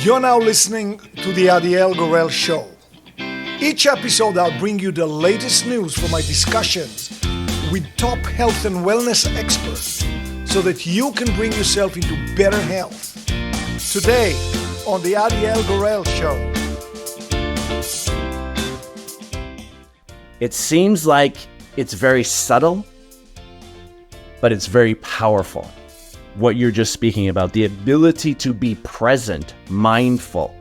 You're now listening to the Adiel Gorel Show. Each episode I'll bring you the latest news from my discussions with top health and wellness experts so that you can bring yourself into better health. Today on the Adiel Gorel Show. It seems like it's very subtle, but it's very powerful. What you're just speaking about, the ability to be present, mindful.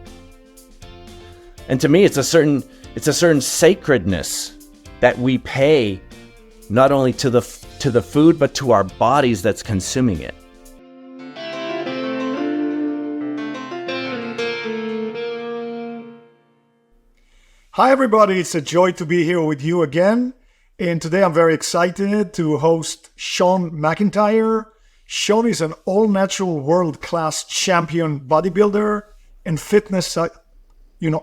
And to me, it's a certain sacredness that we pay not only to the food, but to our bodies that's consuming it. Hi everybody, it's a joy to be here with you again. And today I'm very excited to host Shawn McIntyre. Shawn is an all-natural world-class champion bodybuilder and fitness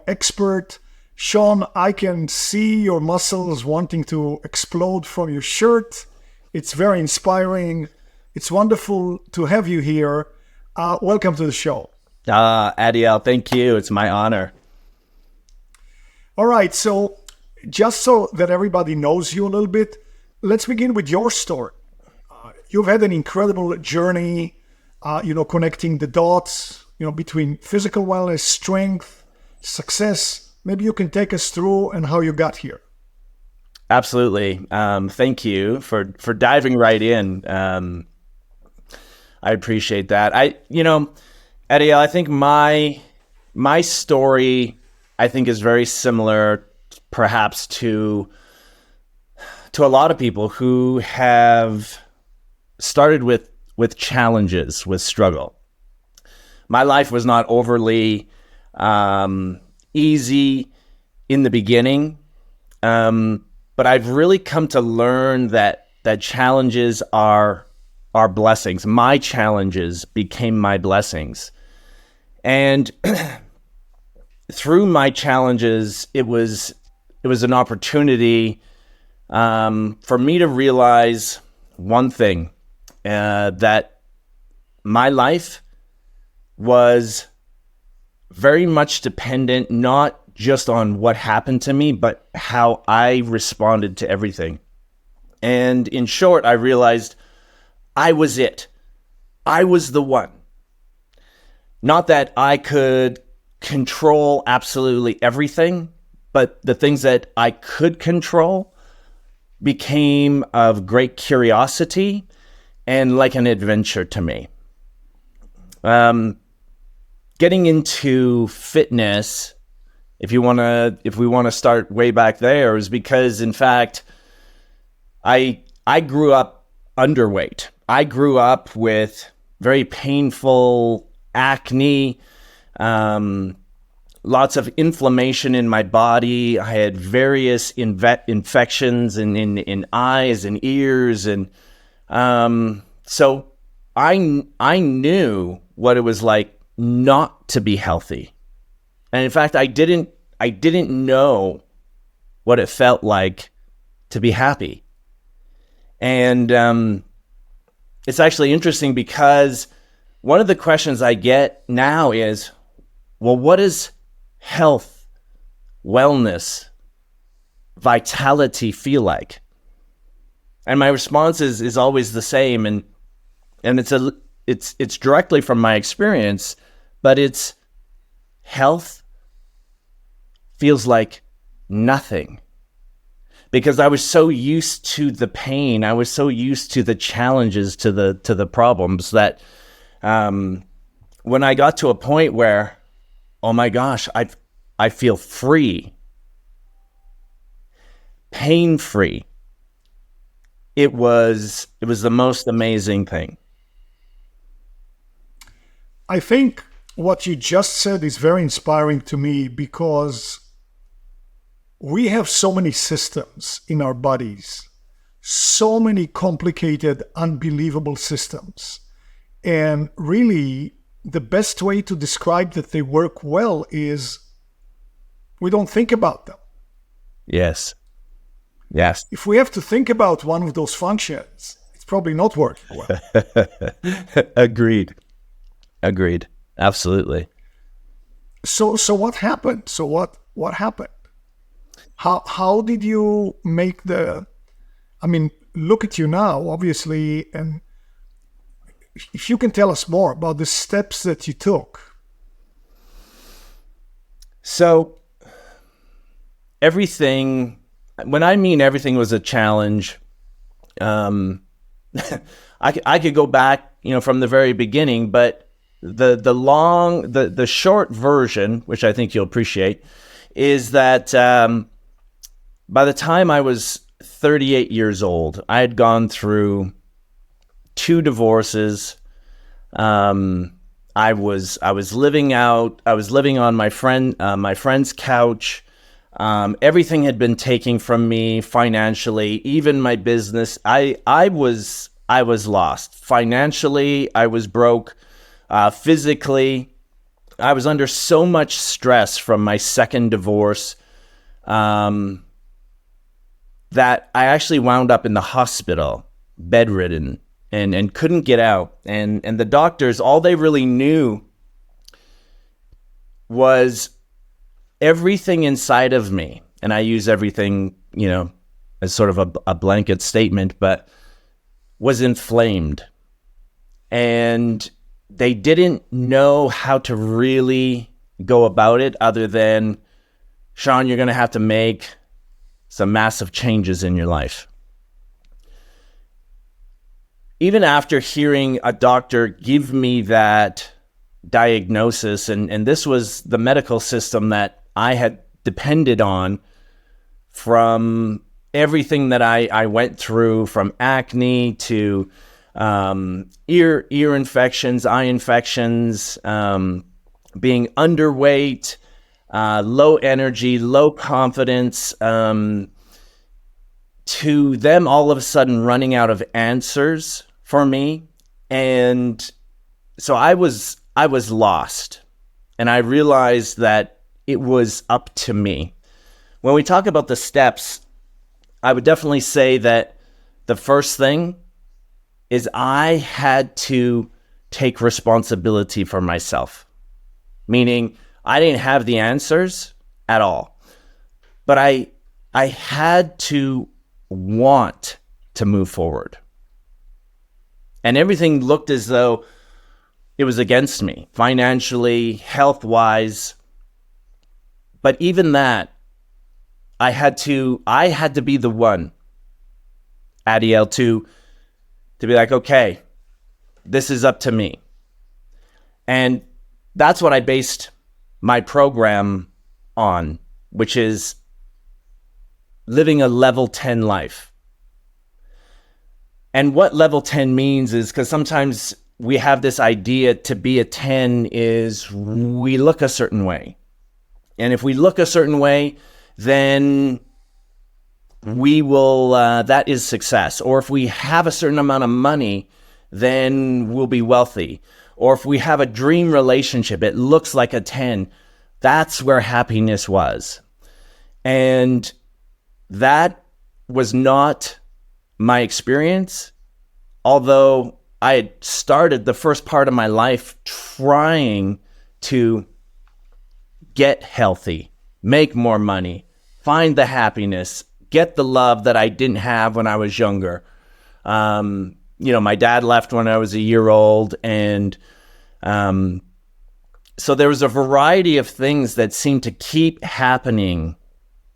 expert. Shawn, I can see your muscles wanting to explode from your shirt. It's very inspiring. It's wonderful to have you here. Welcome to the show. Adiel, thank you. It's my honor. All right, so just so that everybody knows you a little bit, let's begin with your story. You've had an incredible journey, connecting the dots, between physical wellness, strength, success. Maybe you can take us through and how you got here. Absolutely. Thank you for diving right in. I appreciate that. Adiel, I think my story, I think, is very similar, perhaps to a lot of people who have started with challenges, with struggle. My life was not overly easy in the beginning, but I've really come to learn that challenges are blessings. My challenges became my blessings. And through my challenges, it was an opportunity for me to realize one thing, that my life was very much dependent not just on what happened to me, but how I responded to everything. And in short, I realized I was it. I was the one. Not that I could control absolutely everything, but the things that I could control became of great curiosity and like an adventure to me. Getting into fitness, if we want to start way back there, is because, in fact, I grew up underweight. I grew up with very painful acne, lots of inflammation in my body. I had various infections in eyes and ears, and so I knew what it was like not to be healthy. And in fact, I didn't know what it felt like to be happy. And it's actually interesting because one of the questions I get now is, well, what is health, wellness, vitality feel like? And my response is always the same, and it's directly from my experience, but it's health feels like nothing. Because I was so used to the pain, I was so used to the challenges, to the problems, that when I got to a point where, oh my gosh, I feel free, pain-free, it was the most amazing thing. I think what you just said is very inspiring to me, because we have so many systems in our bodies, so many complicated, unbelievable systems. And really, the best way to describe that they work well is we don't think about them. Yes. If we have to think about one of those functions, it's probably not working well. Agreed. Absolutely. So what happened? So what happened? How did you make the? I mean, look at you now, obviously, and if you can tell us more about the steps that you took. So everything, when I mean everything was a challenge, I could go back, from the very beginning, but the short version, which I think you'll appreciate, is that by the time I was 38 years old, I had gone through 2 divorces. I was living on my friend's couch. Everything had been taken from me financially, even my business. I was lost financially. I was broke. Physically, I was under so much stress from my second divorce that I actually wound up in the hospital, bedridden, and couldn't get out. And the doctors, all they really knew was everything inside of me, and I use everything, as sort of a blanket statement, but was inflamed. And they didn't know how to really go about it other than, Shawn, you're going to have to make some massive changes in your life. Even after hearing a doctor give me that diagnosis, and this was the medical system that I had depended on from everything that I went through, from acne to ear infections, eye infections, being underweight, low energy, low confidence, to them all of a sudden running out of answers for me. And so I was lost, and I realized that it was up to me. When we talk about the steps, I would definitely say that the first thing is I had to take responsibility for myself. Meaning I didn't have the answers at all, but I had to want to move forward. And everything looked as though it was against me, financially, health-wise. But even that, I had to be the one, Adiel, to be like, okay, this is up to me. And that's what I based my program on, which is living a level 10 life. And what level 10 means is, because sometimes we have this idea to be a 10 is we look a certain way. And if we look a certain way, then we will, that is success. Or if we have a certain amount of money, then we'll be wealthy. Or if we have a dream relationship, it looks like a 10. That's where happiness was. And that was not my experience, although I had started the first part of my life trying to get healthy, make more money, find the happiness, get the love that I didn't have when I was younger. My dad left when I was a year old, and so there was a variety of things that seemed to keep happening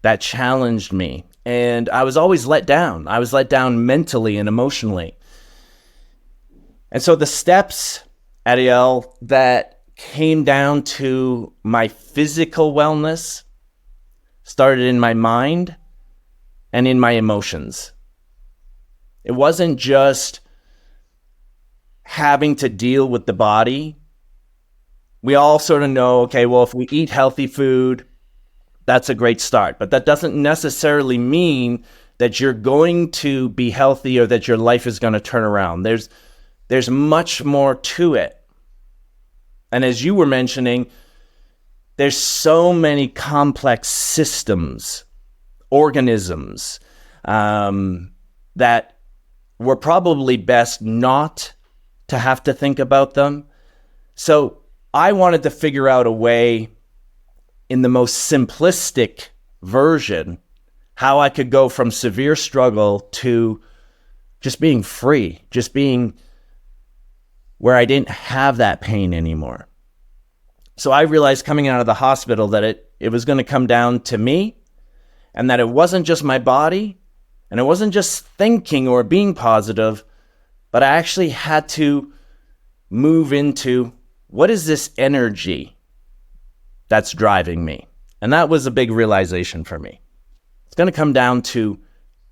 that challenged me. And I was always let down. I was let down mentally and emotionally. And so the steps, Adiel, that came down to my physical wellness started in my mind and in my emotions. It wasn't just having to deal with the body. We all sort of know, okay, well, if we eat healthy food, that's a great start. But that doesn't necessarily mean that you're going to be healthy or that your life is going to turn around. There's much more to it. And as you were mentioning, there's so many complex systems, organisms, that we're probably best not to have to think about them. So I wanted to figure out a way in the most simplistic version, how I could go from severe struggle to just being free, just being where I didn't have that pain anymore. So I realized coming out of the hospital that it was going to come down to me, and that it wasn't just my body, and it wasn't just thinking or being positive, but I actually had to move into, what is this energy that's driving me? And that was a big realization for me. It's going to come down to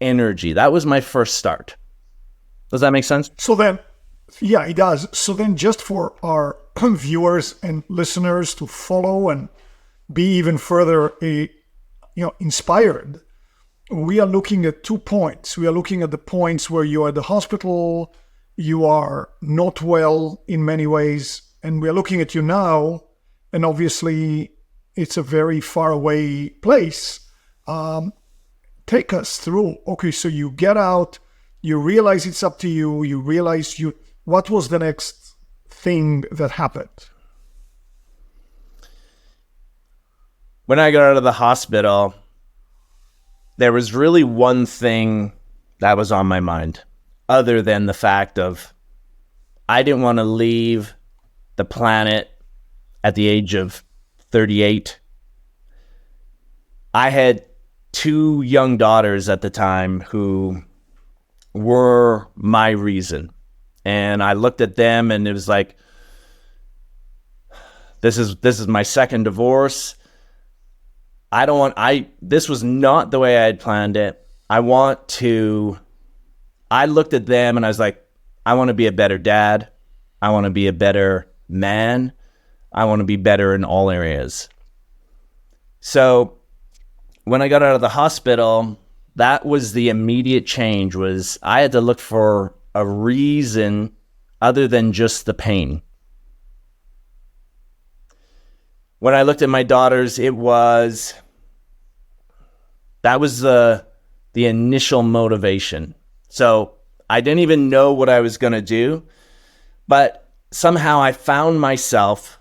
energy. That was my first start. Does that make sense? So then, yeah, it does. So then just for our viewers and listeners to follow and be even further inspired, we are looking at 2 points. We are looking at the points where you are at the hospital, you are not well in many ways, and we are looking at you now, and obviously it's a very far away place. Take us through. Okay, so you get out, you realize it's up to you, you realize what was the next thing that happened? When I got out of the hospital, there was really one thing that was on my mind, other than the fact of I didn't want to leave the planet at the age of 38. I had 2 young daughters at the time who were my reason. And I looked at them and it was like, this is my second divorce. This was not the way I had planned it. I looked at them and I was like, I want to be a better dad. I want to be a better man. I want to be better in all areas. So when I got out of the hospital, that was the immediate change. Was I had to look for a reason other than just the pain. When I looked at my daughters, that was the initial motivation. So I didn't even know what I was going to do, but somehow I found myself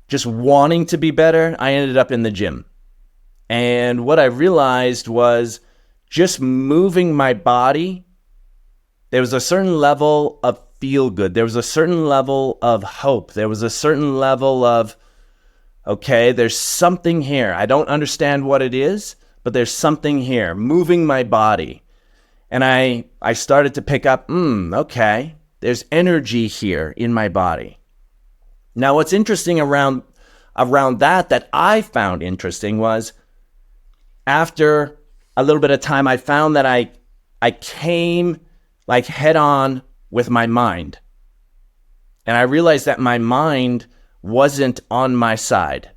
just wanting to be better. I ended up in the gym. And what I realized was just moving my body, there was a certain level of feel good. There was a certain level of hope. There was a certain level of, okay, there's something here. I don't understand what it is, but there's something here, moving my body. And I started to pick up, okay, there's energy here in my body. Now, what's interesting around that I found interesting was after a little bit of time, I found that I came like head on with my mind. And I realized that my mind wasn't on my side.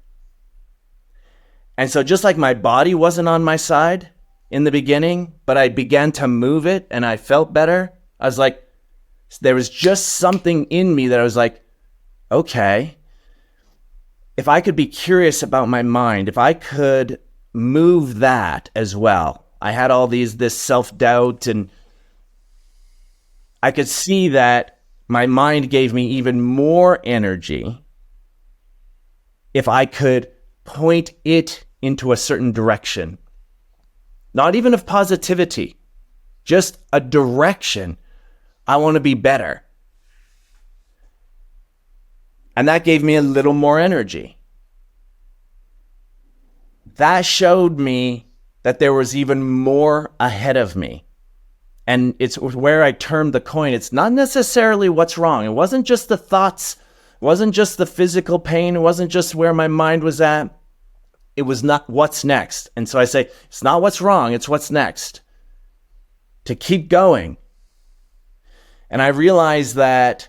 And so just like my body wasn't on my side in the beginning, but I began to move it and I felt better, I was like, there was just something in me that I was like, okay, if I could be curious about my mind, if I could move that as well. I had all this self-doubt, and I could see that my mind gave me even more energy if I could point it into a certain direction. Not even of positivity, just a direction. I want to be better. And that gave me a little more energy. That showed me that there was even more ahead of me. And it's where I turned the coin. It's not necessarily what's wrong. It wasn't just the thoughts. It wasn't just the physical pain. It wasn't just where my mind was at. It was not what's next. And so I say, it's not what's wrong. It's what's next. To keep going. And I realized that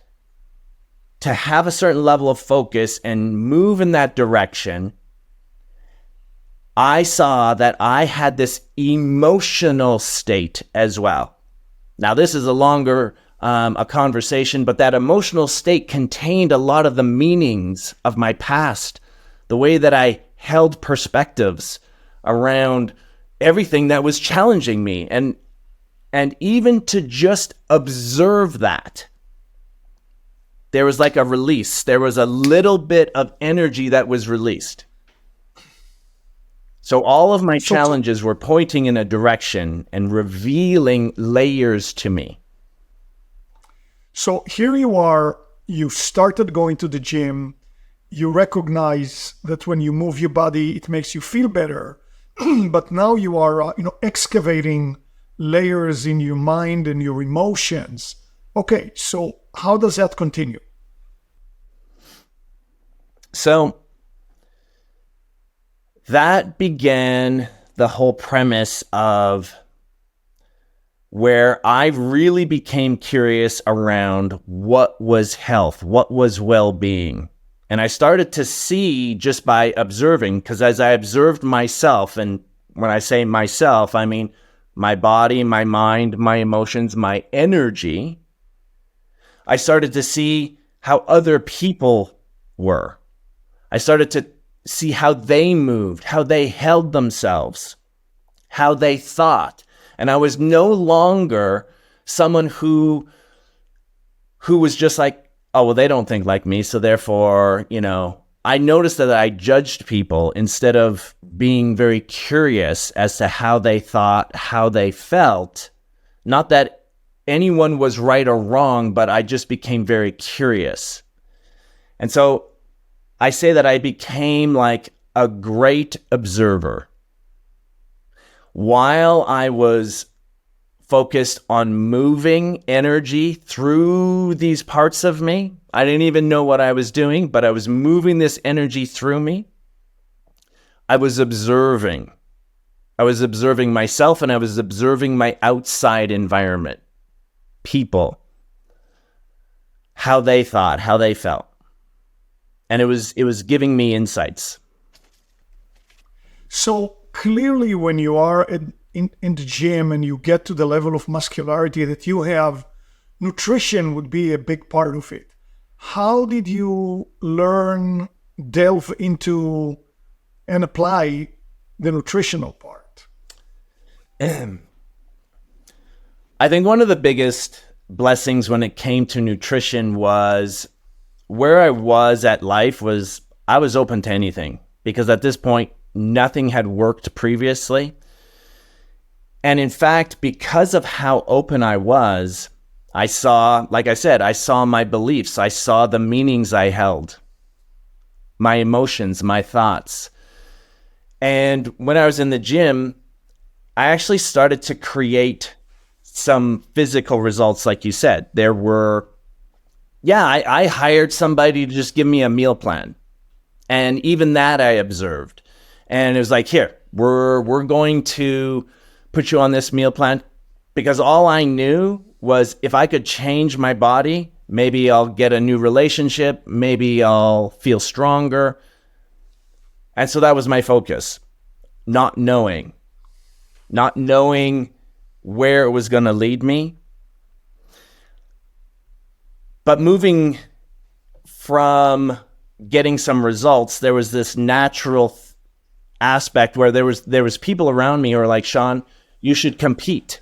to have a certain level of focus and move in that direction, I saw that I had this emotional state as well. Now, this is a longer a conversation, but that emotional state contained a lot of the meanings of my past, the way that I held perspectives around everything that was challenging me. And even to just observe that, there was like a release. There was a little bit of energy that was released. So all of my So, challenges were pointing in a direction and revealing layers to me. so here you are, you started going to the gym, you recognize that when you move your body, it makes you feel better. But now you are, excavating layers in your mind and your emotions. Okay, so how does that continue? So that began the whole premise of where I really became curious around what was health, what was well-being. And I started to see just by observing, because as I observed myself, and when I say myself, I mean my body, my mind, my emotions, my energy, I started to see how other people were. I started to see how they moved, how they held themselves, how they thought. And I was no longer someone who was just like, oh, well, they don't think like me, so therefore, I noticed that I judged people instead of being very curious as to how they thought, how they felt. Not that anyone was right or wrong, but I just became very curious. And so I say that I became like a great observer. While I was focused on moving energy through these parts of me, I didn't even know what I was doing, but I was moving this energy through me. I was observing. I was observing myself, and I was observing my outside environment, people, how they thought, how they felt. And it was giving me insights. So clearly, when you are in the gym and you get to the level of muscularity that you have, nutrition would be a big part of it. How did you learn, delve into, and apply the nutritional part? I think one of the biggest blessings when it came to nutrition was where I was at life was I was open to anything, because at this point, nothing had worked previously. And in fact, because of how open I was, I saw, like I said, I saw my beliefs. I saw the meanings I held, my emotions, my thoughts. And when I was in the gym, I actually started to create some physical results, like you said. There were, I hired somebody to just give me a meal plan. And even that I observed. And it was like, here, we're going to put you on this meal plan, because all I knew was if I could change my body, maybe I'll get a new relationship, maybe I'll feel stronger. And so that was my focus, not knowing where it was going to lead me. But moving from getting some results, there was this natural aspect where there was people around me who were like, Shawn, you should compete.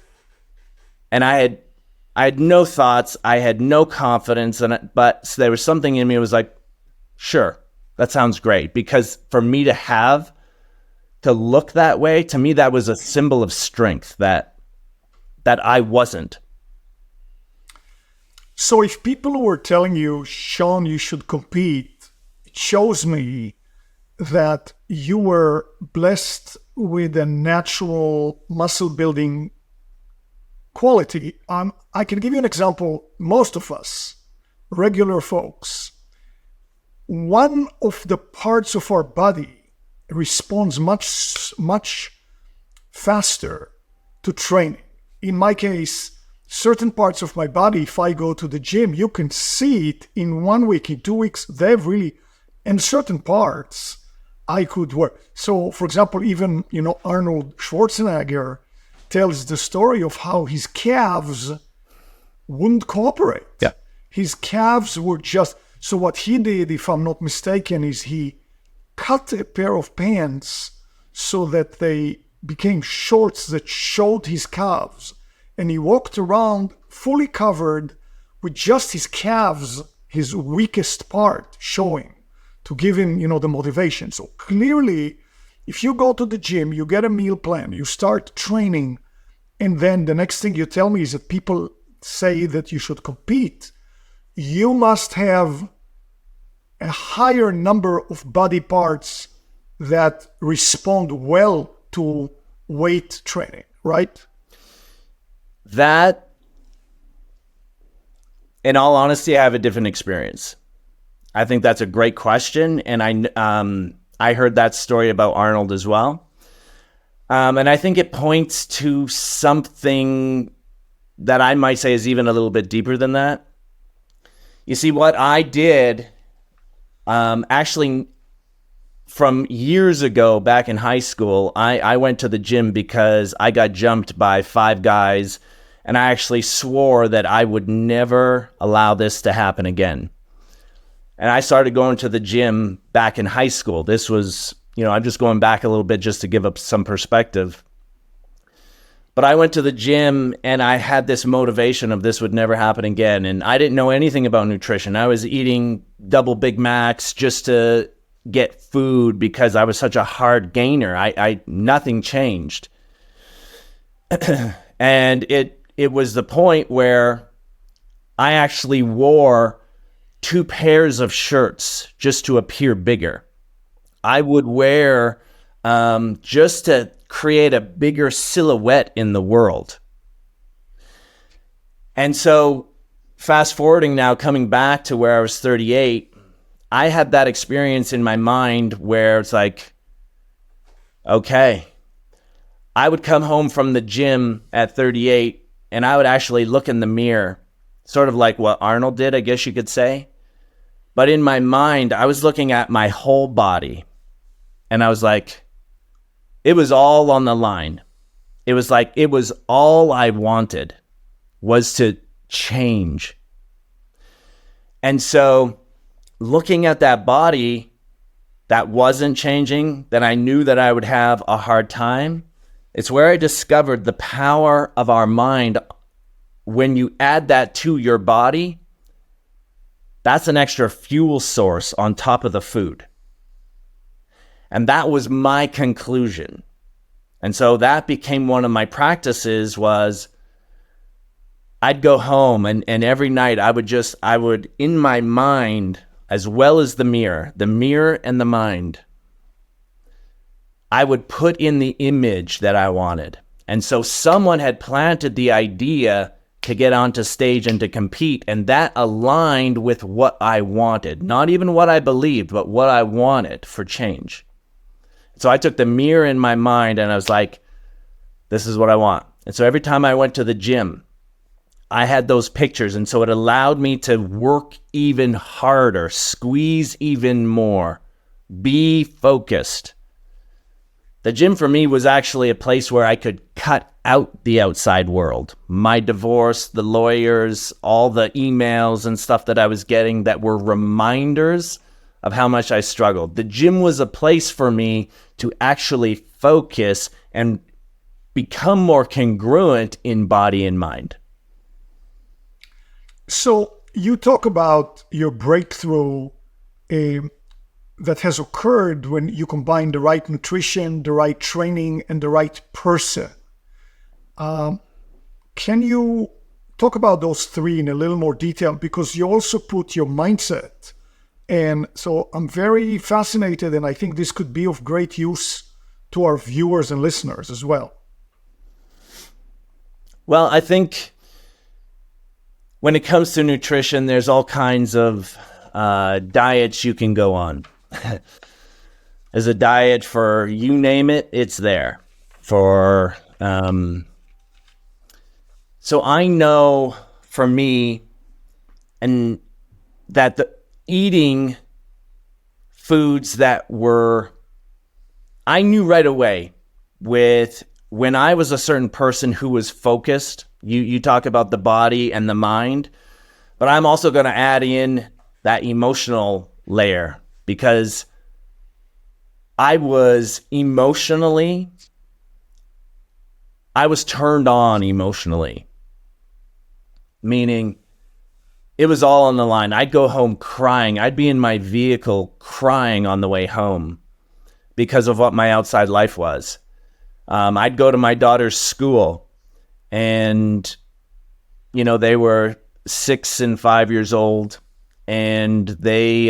And I had no thoughts, I had no confidence in it, but there was something in me that was like, sure, that sounds great. Because for me to look that way, to me, that was a symbol of strength that I wasn't. So if people were telling you, Shawn, you should compete, it shows me that you were blessed with a natural muscle building quality. I can give you an example. Most of us, regular folks, one of the parts of our body responds much faster to training. In my case, certain parts of my body, if I go to the gym, you can see it in 1 week, in 2 weeks, they've really, and certain parts I could work. So, for example, even, Arnold Schwarzenegger tells the story of how his calves wouldn't cooperate. Yeah. His calves were just, so what he did, if I'm not mistaken, is he cut a pair of pants so that they became shorts that showed his calves. And he walked around fully covered with just his calves, his weakest part, showing to give him, the motivation. So clearly, If you go to the gym, you get a meal plan, you start training, and then the next thing you tell me is that people say that you should compete, you must have a higher number of body parts that respond well to weight training, right? That, in all honesty, I have a different experience. I think that's a great question, and I heard that story about Arnold as well. And I think it points to something that I might say is even a little bit deeper than that. You see, what I did, actually, from years ago, back in high school, I went to the gym because I got jumped by 5 guys, and I actually swore that I would never allow this to happen again. And I started going to the gym back in high school. This was, I'm just going back a little bit just to give up some perspective. But I went to the gym and I had this motivation of this would never happen again. And I didn't know anything about nutrition. I was eating double Big Macs just to get food because I was such a hard gainer. Nothing changed. And it was the point where I actually wore 2 pairs of shirts just to appear bigger. I would wear just to create a bigger silhouette in the world. And so fast forwarding now, coming back to where I was 38, I had that experience in my mind where it's like, okay, I would come home from the gym at 38 and I would actually look in the mirror, sort of like what Arnold did, I guess you could say. But in my mind, I was looking at my whole body and I was like, it was all on the line. It was like, it was all I wanted was to change. And so looking at that body that wasn't changing, that I knew that I would have a hard time, it's where I discovered the power of our mind. When you add that to your body, that's an extra fuel source on top of the food. And that was my conclusion. And so that became one of my practices. Was I'd go home and every night I would in my mind, as well as the mirror and the mind, I would put in the image that I wanted. And so someone had planted the idea to get onto stage and to compete, and that aligned with what I wanted. Not even what I believed, but what I wanted for change. So I took the mirror in my mind and I was like, this is what I want. And so every time I went to the gym, I had those pictures. And so it allowed me to work even harder, squeeze even more, be focused. The gym for me was actually a place where I could cut out the outside world. My divorce, the lawyers, all the emails and stuff that I was getting that were reminders of how much I struggled. The gym was a place for me to actually focus and become more congruent in body and mind. So you talk about your breakthrough that has occurred when you combine the right nutrition, the right training, and the right person. Can you talk about those 3 in a little more detail? Because you also put your mindset. And so I'm very fascinated, and I think this could be of great use to our viewers and listeners as well. Well, I think when it comes to nutrition, there's all kinds of diets you can go on. There's a diet for you name it, it's there. So I know for me, and that eating foods that I knew right away with when I was a certain person who was focused. You talk about the body and the mind, but I'm also going to add in that emotional layer, because I was turned on emotionally, meaning it was all on the line. I'd go home crying. I'd be in my vehicle crying on the way home because of what my outside life was. I'd go to my daughter's school, and, they were 6 and 5 years old, and they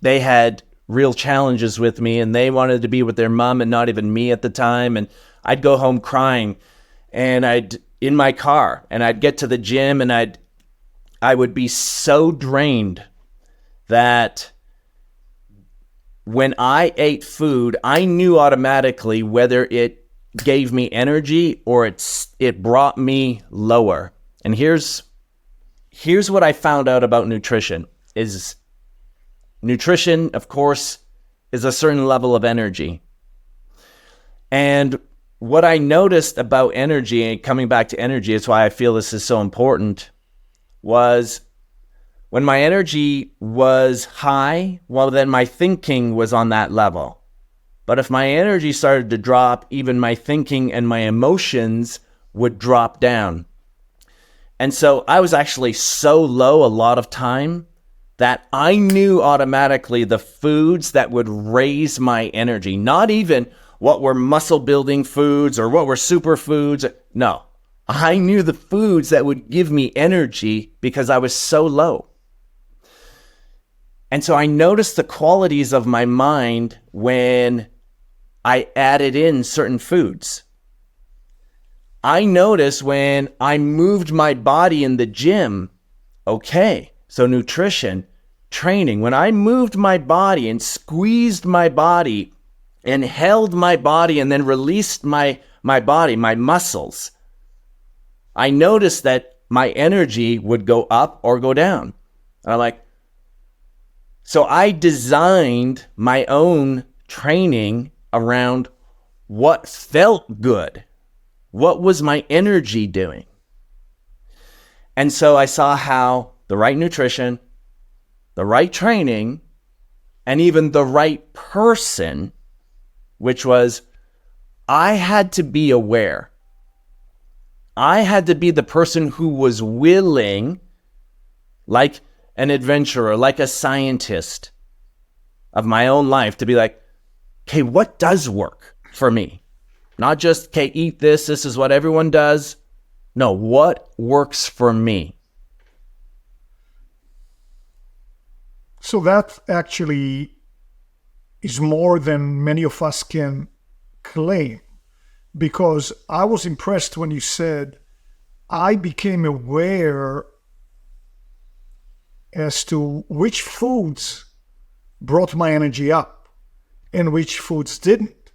had real challenges with me, and they wanted to be with their mom and not even me at the time. And I'd go home crying, and in my car, and I'd get to the gym, and I would be so drained that when I ate food, I knew automatically whether it gave me energy or it brought me lower. And here's what I found out about nutrition is nutrition, of course, is a certain level of energy. And what I noticed about energy, and coming back to energy, is why I feel this is so important, was when my energy was high, well, then my thinking was on that level. But if my energy started to drop, even my thinking and my emotions would drop down. And so I was actually so low a lot of time that I knew automatically the foods that would raise my energy, not even what were muscle building foods or what were superfoods. No, I knew the foods that would give me energy because I was so low. And so I noticed the qualities of my mind when I added in certain foods. I noticed when I moved my body in the gym, okay, so nutrition, training, when I moved my body and squeezed my body and held my body and then released my body, my muscles, I noticed that my energy would go up or go down. And I'm like, so I designed my own training around what felt good. What was my energy doing? And so I saw how the right nutrition, the right training, and even the right person, which was I had to be aware. I had to be the person who was willing, like an adventurer, like a scientist of my own life, to be like, okay, what does work for me? Not just, okay, eat this, this is what everyone does. No, what works for me? So that actually is more than many of us can claim, because I was impressed when you said, I became aware as to which foods brought my energy up and which foods didn't.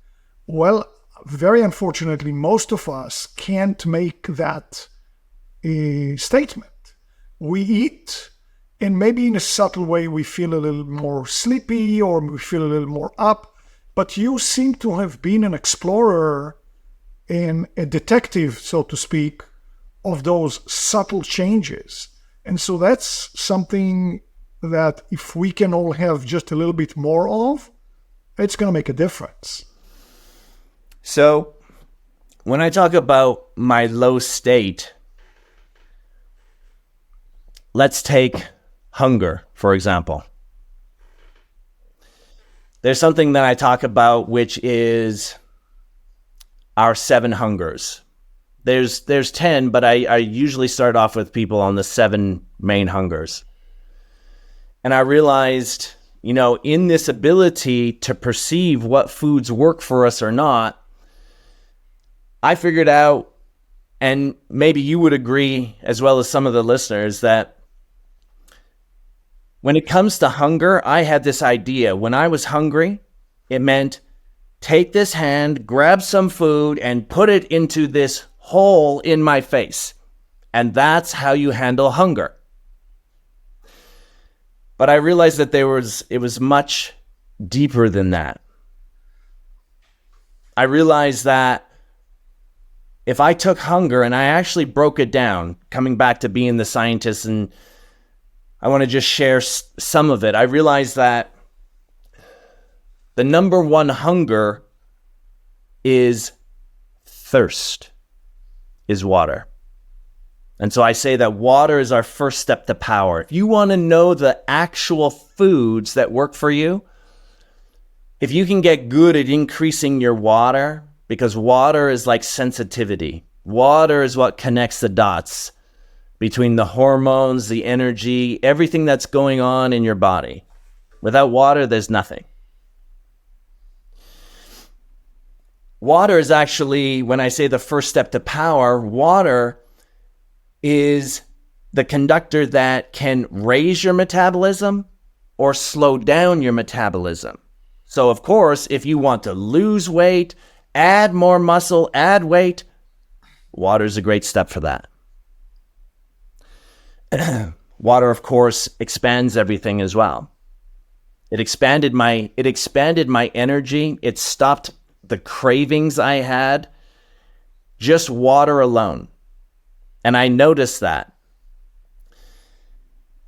Well, very unfortunately, most of us can't make that statement. We eat, and maybe in a subtle way we feel a little more sleepy or we feel a little more up, but you seem to have been an explorer and a detective, so to speak, of those subtle changes. And so that's something that if we can all have just a little bit more of, it's going to make a difference. So when I talk about my low state, let's take hunger, for example. There's something that I talk about, which is our 7 hungers. There's 10, but I usually start off with people on the 7 main hungers. And I realized, in this ability to perceive what foods work for us or not, I figured out, and maybe you would agree as well as some of the listeners, that when it comes to hunger, I had this idea. When I was hungry, it meant take this hand, grab some food, and put it into this hole in my face. And that's how you handle hunger. But I realized that it was much deeper than that. I realized that if I took hunger and I actually broke it down, coming back to being the scientist, and I want to just share some of it, I realized that the number one hunger is thirst, is water. And so I say that water is our first step to power. If you want to know the actual foods that work for you, if you can get good at increasing your water, because water is like sensitivity. Water is what connects the dots between the hormones, the energy, everything that's going on in your body. Without water, there's nothing. Water is actually, when I say the first step to power, water is the conductor that can raise your metabolism or slow down your metabolism. So of course, if you want to lose weight, add more muscle, add weight, water is a great step for that. Water, of course, expands everything as well. It expanded my energy. It stopped the cravings I had, just water alone. And I noticed that.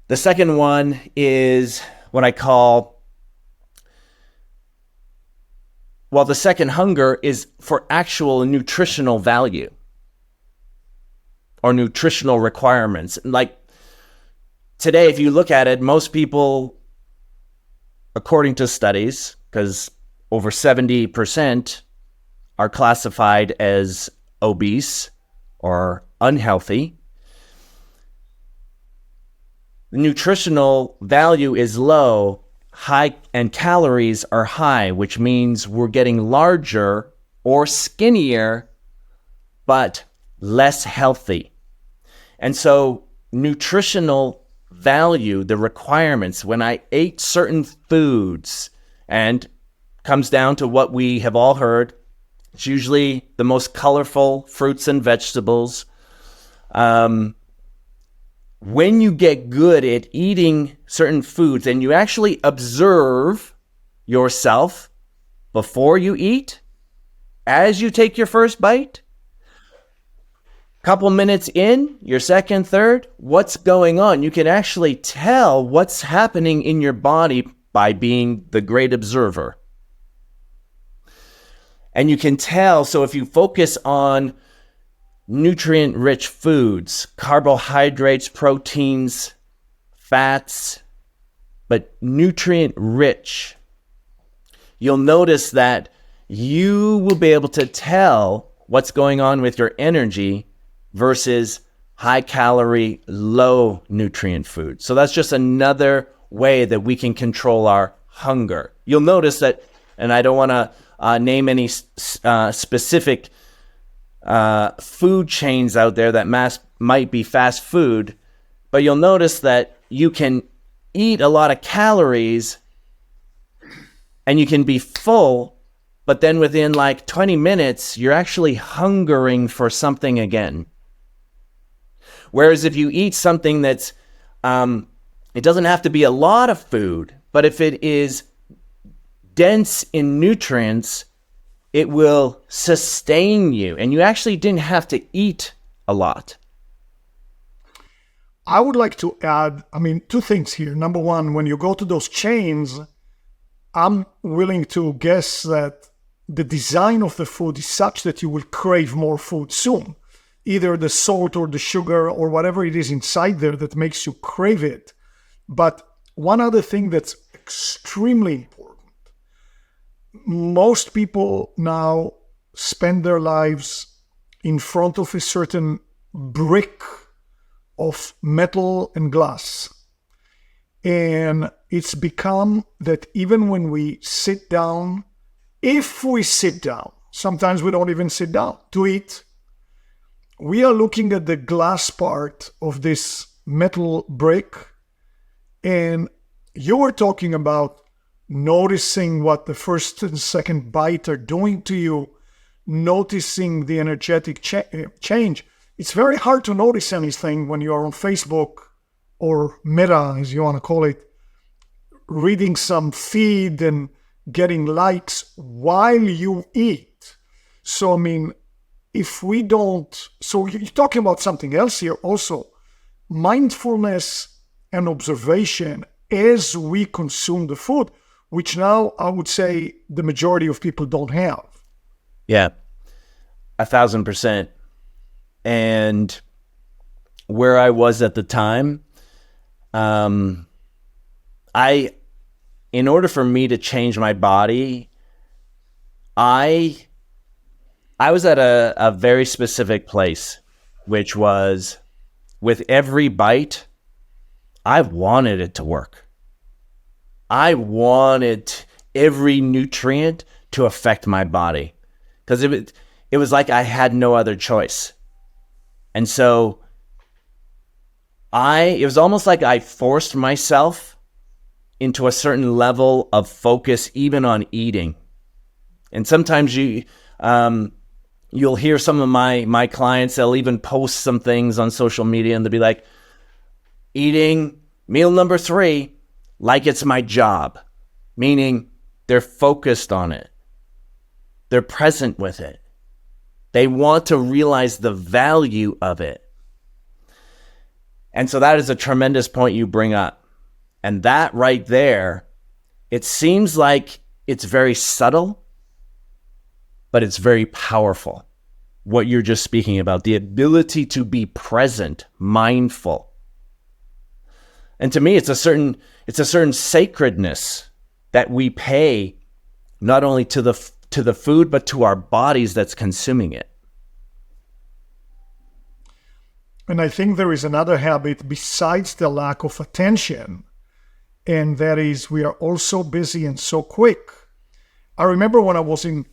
The second one is what I call, well, the second hunger is for actual nutritional value or nutritional requirements. Like today, if you look at it, most people, according to studies, because over 70% are classified as obese or unhealthy. The nutritional value is low, high, and calories are high, which means we're getting larger or skinnier, but less healthy. And so nutritional value, the requirements, when I ate certain foods, and comes down to what we have all heard. It's usually the most colorful fruits and vegetables. When you get good at eating certain foods and you actually observe yourself before you eat, as you take your first bite, couple minutes in, your second, third, what's going on? You can actually tell what's happening in your body by being the great observer. And you can tell, so if you focus on nutrient-rich foods, carbohydrates, proteins, fats, but nutrient-rich, you'll notice that you will be able to tell what's going on with your energy versus high-calorie, low-nutrient food. So that's just another way that we can control our hunger. You'll notice that, and I don't want to name any specific food chains out there that might be fast food, but you'll notice that you can eat a lot of calories and you can be full, but then within like 20 minutes, you're actually hungering for something again. Whereas if you eat something that's, it doesn't have to be a lot of food, but if it is dense in nutrients, it will sustain you. And you actually didn't have to eat a lot. I would like to add, two things here. Number one, when you go to those chains, I'm willing to guess that the design of the food is such that you will crave more food soon. Either the salt or the sugar or whatever it is inside there that makes you crave it. But one other thing that's extremely important, most people now spend their lives in front of a certain brick of metal and glass. And it's become that even when we sit down, if we sit down, sometimes we don't even sit down to eat, we are looking at the glass part of this metal brick. And you were talking about noticing what the first and second bite are doing to you, noticing the energetic change. It's very hard to notice anything when you are on Facebook or Meta, as you want to call it, reading some feed and getting likes while you eat. So, if we don't, so you're talking about something else here also, mindfulness and observation as we consume the food, which now I would say the majority of people don't have. Yeah, 1,000%. And where I was at the time, in order for me to change my body, I was at a very specific place, which was with every bite, I wanted it to work. I wanted every nutrient to affect my body because it was like I had no other choice. And so it was almost like I forced myself into a certain level of focus, even on eating. And sometimes you'll hear some of my clients, they'll even post some things on social media and they'll be like, eating meal number 3 like it's my job, meaning they're focused on it. They're present with it. They want to realize the value of it. And so that is a tremendous point you bring up. And that right there, it seems like it's very subtle, but it's very powerful. What you're just speaking about, the ability to be present, mindful. And to me, it's a certain sacredness that we pay not only to the food, but to our bodies that's consuming it. And I think there is another habit besides the lack of attention, and that is we are all so busy and so quick. I remember when I was in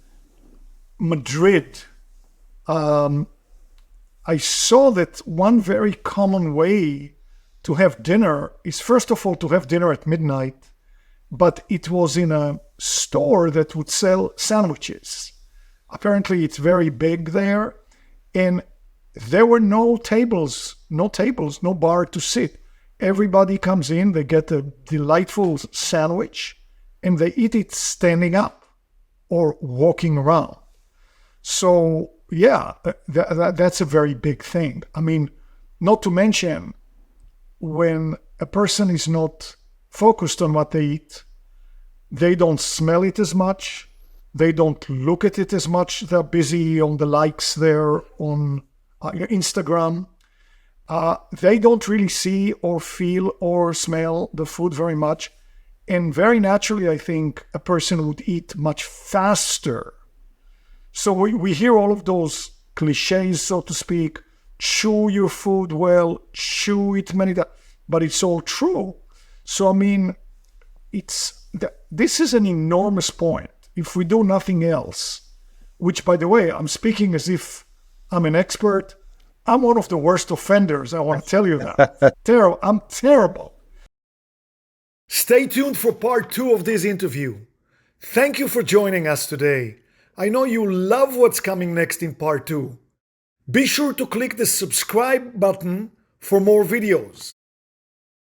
Madrid, I saw that one very common way to have dinner is, first of all, to have dinner at midnight, but it was in a store that would sell sandwiches. Apparently, it's very big there, and there were no tables, no bar to sit. Everybody comes in, they get a delightful sandwich, and they eat it standing up or walking around. So, yeah, that's a very big thing. I mean, not to mention, when a person is not focused on what they eat, they don't smell it as much, they don't look at it as much, they're busy on the likes there on Instagram. They don't really see or feel or smell the food very much. And very naturally, I think a person would eat much faster. So we hear all of those cliches, so to speak, chew your food well, chew it many times, but it's all true. So, I mean, this is an enormous point. If we do nothing else, which, by the way, I'm speaking as if I'm an expert. I'm one of the worst offenders, I want to tell you that. I'm terrible. Stay tuned for part 2 of this interview. Thank you for joining us today. I know you love what's coming next in part 2. Be sure to click the subscribe button for more videos.